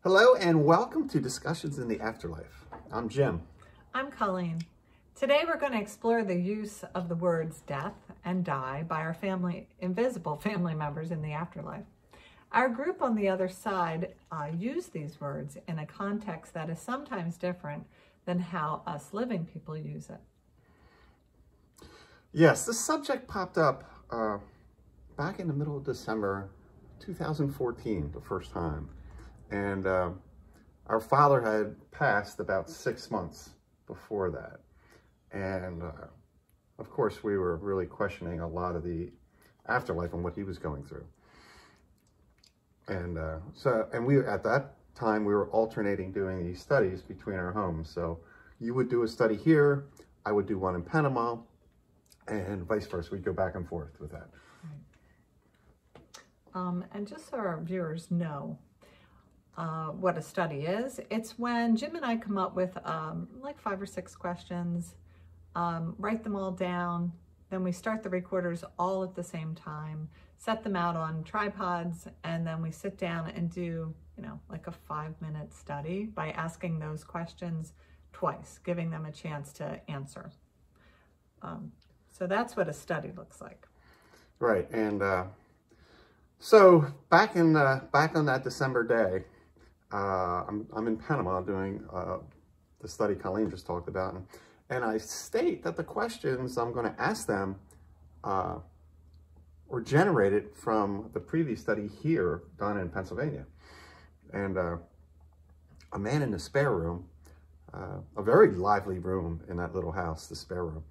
Hello and welcome to Discussions in the Afterlife. I'm Jim. I'm Colleen. Today we're going to explore the use of the words death and die by our invisible family members in the afterlife. Our group on the other side use these words in a context that is sometimes different than how us living people use it. Yes, this subject popped up back in the middle of December 2014, the first time. And our father had passed about 6 months before that. And of course, we were really questioning a lot of the afterlife and what he was going through. And at that time, we were alternating doing these studies between our homes. So you would do a study here, I would do one in Panama, and vice versa. We'd go back and forth with that. Right. And just so our viewers know, what a study is. It's when Jim and I come up with like 5 or 6 questions, write them all down, then we start the recorders all at the same time, set them out on tripods, and then we sit down and do, like a 5-minute study by asking those questions twice, giving them a chance to answer. So that's what a study looks like. Right, and so back on that December day, I'm in Panama doing the study Colleen just talked about, and I state that the questions I'm going to ask them were generated from the previous study here done in Pennsylvania. And a man in the spare room, a very lively room in that little house, the spare room,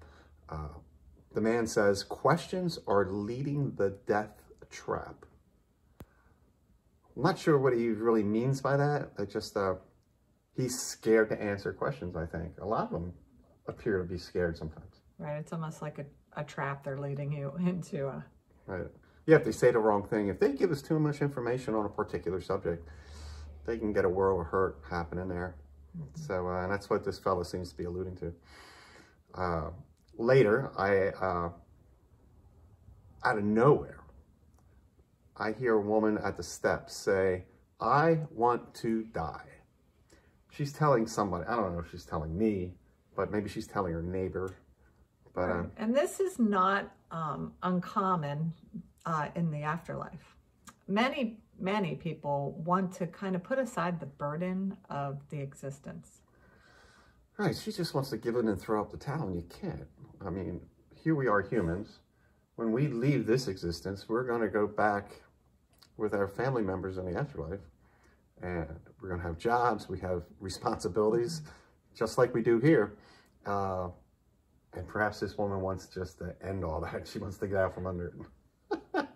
the man says, "Questions are leading the death trap." I'm not sure what he really means by that. It just, he's scared to answer questions, I think. A lot of them appear to be scared sometimes. Right, it's almost like a trap they're leading you into. Right. Yeah, if they say the wrong thing, if they give us too much information on a particular subject, they can get a world of hurt happening there. Mm-hmm. So, and that's what this fellow seems to be alluding to. Later, out of nowhere, I hear a woman at the steps say, "I want to die." She's telling somebody, I don't know if she's telling me, but maybe she's telling her neighbor. But right. And this is not uncommon in the afterlife. Many people want to kind of put aside the burden of the existence. Right, she just wants to give in and throw up the towel, and you can't. I mean, here we are humans. When we leave this existence, we're going to go back with our family members in the afterlife, and we're going to have jobs, we have responsibilities, just like we do here. And perhaps this woman wants just to end all that. She wants to get out from under it.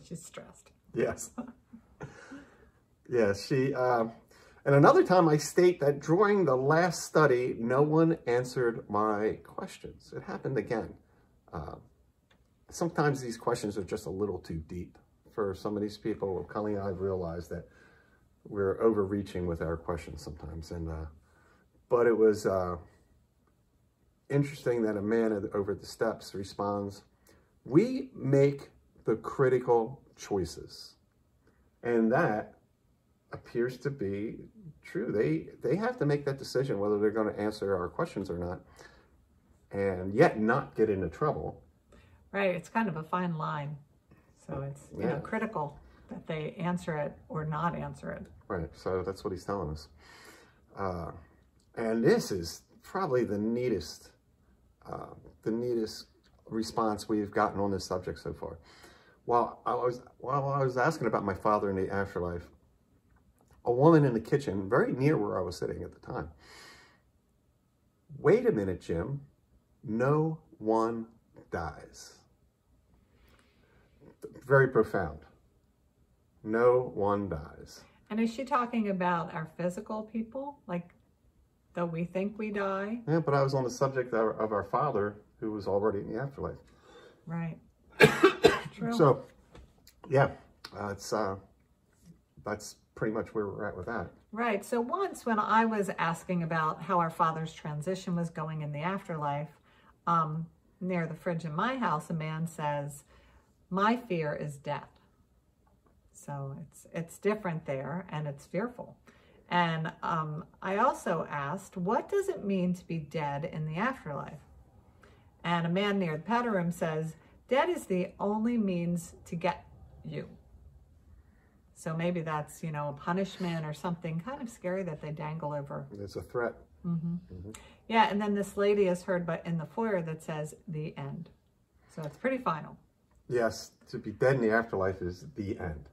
She's stressed. Yes. Yes, and another time I state that during the last study, no one answered my questions. It happened again. Sometimes these questions are just a little too deep for some of these people. Colleen and I realized that we're overreaching with our questions sometimes. But it was interesting that a man over at the steps responds, "We make the critical choices." And that appears to be true. They have to make that decision whether they're going to answer our questions or not, and yet not get into trouble. Right, it's kind of a fine line. So it's critical that they answer it or not answer it. Right, so that's what he's telling us. And this is probably the neatest response we've gotten on this subject so far. While I was asking about my father in the afterlife, a woman in the kitchen, very near where I was sitting at the time, "Wait a minute, Jim, no one dies." Very profound. No one dies. And is she talking about our physical people? Like, though we think we die? Yeah, but I was on the subject of our father, who was already in the afterlife. Right. True. So, yeah, that's pretty much where we're at with that. Right. So once when I was asking about how our father's transition was going in the afterlife, near the fridge in my house, a man says, "My fear is death." So it's different there, and it's fearful. And I also asked, what does it mean to be dead in the afterlife? And a man near the powder room says, dead is the only means to get you. So maybe that's, you know, a punishment or something kind of scary that they dangle over. It's a threat. Yeah, and then this lady is heard but in the foyer that says, the end. So it's pretty final. Yes, to be dead in the afterlife is the end.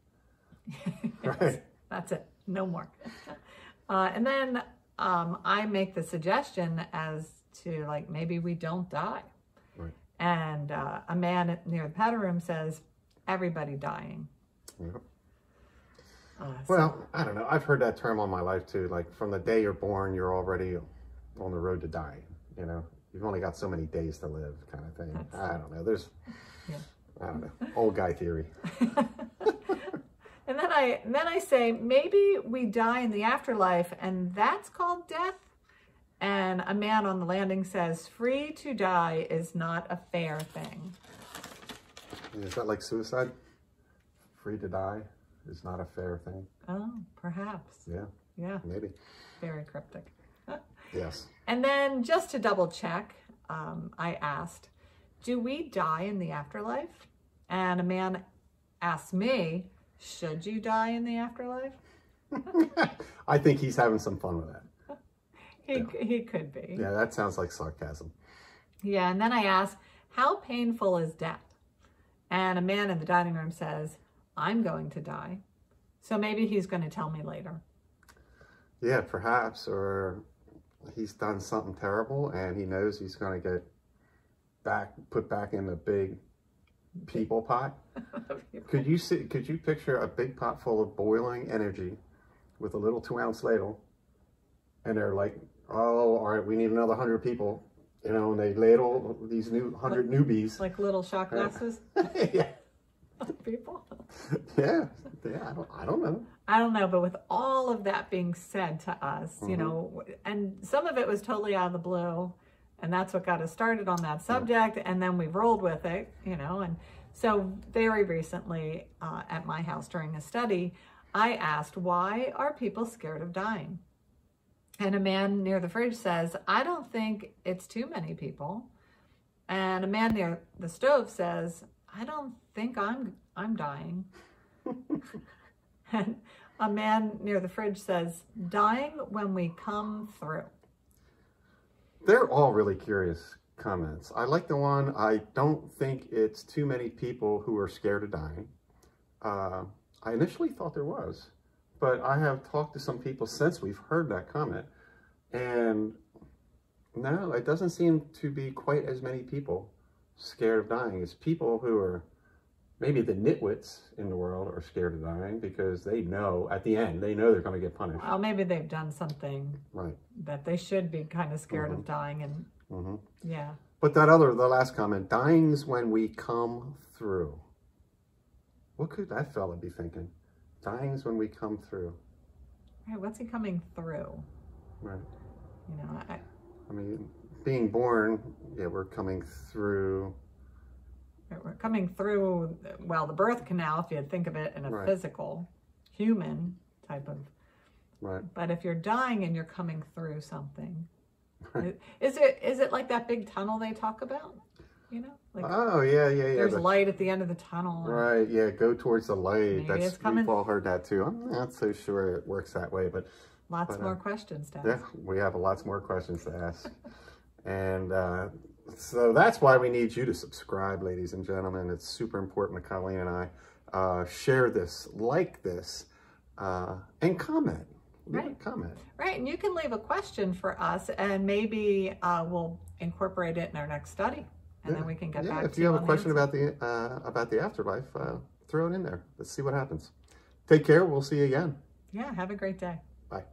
Right. That's it. No more. And then I make the suggestion as to, like, maybe we don't die. Right. And a man near the powder room says, everybody dying. Yep. So, Well, I don't know. I've heard that term all my life too. Like from the day you're born, you're already on the road to die. You know, you've only got so many days to live, kind of thing. I don't know. There's, I don't know, old guy theory. And then I say, maybe we die in the afterlife and that's called death. And a man on the landing says, free to die is not a fair thing. Is that like suicide? Free to die is not a fair thing. Oh, perhaps. Yeah. Yeah. Maybe. Very cryptic. Yes. And then just to double check, I asked, do we die in the afterlife? And a man asked me, should you die in the afterlife? I think he's having some fun with that. He could be. Yeah, that sounds like sarcasm. Yeah, and then I asked, how painful is death? And a man in the dining room says, I'm going to die. So maybe he's going to tell me later. Yeah, perhaps. Or he's done something terrible and he knows he's going to get put back in the big people pot. Could you picture a big pot full of boiling energy with a little 2-ounce ladle? And they're like, oh, all right, we need another 100 people. You know, and they ladle these 100 newbies. Like little shot glasses? Yeah. People? Yeah. I don't know. I don't know, but with all of that being said to us, you know, and some of it was totally out of the blue, and that's what got us started on that subject, and then we rolled with it, you know, and so very recently at my house during a study, I asked, why are people scared of dying? And a man near the fridge says, I don't think it's too many people. And a man near the stove says, I don't think I'm dying. And a man near the fridge says, dying when we come through. They're all really curious comments. I like the one, I don't think it's too many people who are scared of dying. I initially thought there was, but I have talked to some people since we've heard that comment. And no, it doesn't seem to be quite as many people scared of dying. It's people who are, maybe the nitwits in the world are scared of dying because they know at the end, they know they're going to get punished. Well, maybe they've done something right that they should be kind of scared of dying. And yeah. But the last comment, dying's when we come through. What could that fella be thinking? Dying's when we come through. Right, what's he coming through? Right. You know, I mean, being born, yeah, we're coming through. We're coming through, well, the birth canal, if you think of it in a physical, human type of. Right. But if you're dying and you're coming through something, is it like that big tunnel they talk about? You know? Like, oh, yeah. There's light at the end of the tunnel. Right, yeah, go towards the light. We've all heard that too. I'm not so sure it works that way, but... Lots more questions to ask. Yeah, we have lots more questions to ask. And so that's why we need you to subscribe, ladies and gentlemen. It's super important to Colleen and I. Share this, like this, and comment. Right. Comment. Right, and you can leave a question for us, and maybe we'll incorporate it in our next study, and then we can get back to you. If you have a question about the afterlife, throw it in there. Let's see what happens. Take care. We'll see you again. Yeah, have a great day. Bye.